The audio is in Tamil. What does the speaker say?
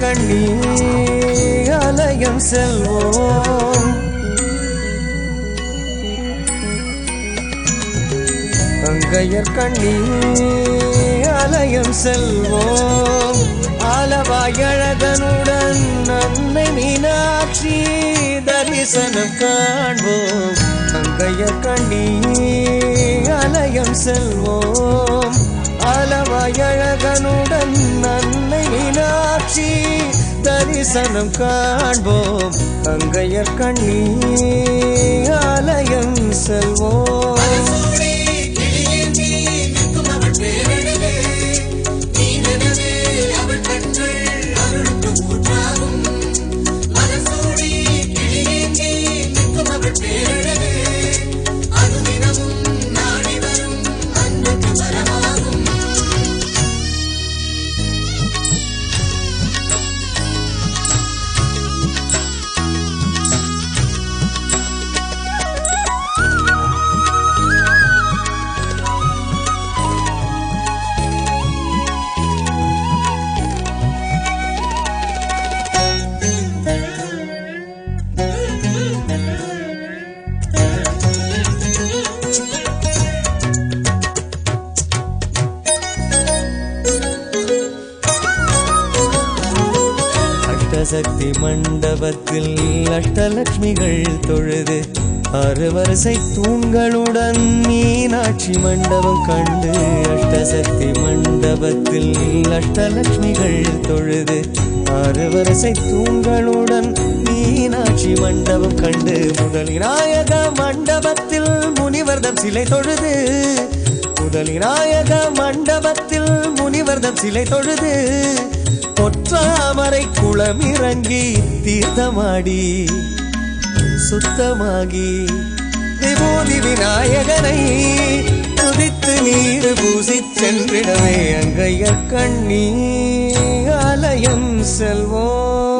கண்ணி ஆலயம் செல்வோம். அங்கையர் கண்ணி ஆலயம் செல்வோம். ஆலவாயழகனுடன் அன்னை மீனாட்சி தரிசனம் காண்போம். அங்கையர் கண்ணி ஆலயம் செல்வோம். ஆலவாயழகனுடன் அன்னை மீனாட்சி தரிசனம் காண்போம். அங்கையர் கண்ணி ஆலயம் செல்வோம். சக்தி மண்டபத்தில் அஷ்டலட்சுமிகள் தொழுது 6 வரிசை தூண்களுடன் மீனாட்சி மண்டபம் கண்டு. அஷ்டசக்தி மண்டபத்தில் அஷ்டலட்சுமிகள் தொழுது 6 வரிசை தூண்களுடன் மீனாட்சி மண்டபம் கண்டு. முதலிநாயக மண்டபத்தில் முனிவர்தம் சிலை தொழுது. முதலிநாயக மண்டபத்தில் முனிவர்தம் சிலை தொழுது. பொற்றாமரை குளம் இறங்கி தீர்த்தமாடி சுத்தமாகி விபூதி விநாயகனை துதித்து நீர் பூசி சென்றிடவே அங்கையர் கண்ணி ஆலயம் செல்வோம்.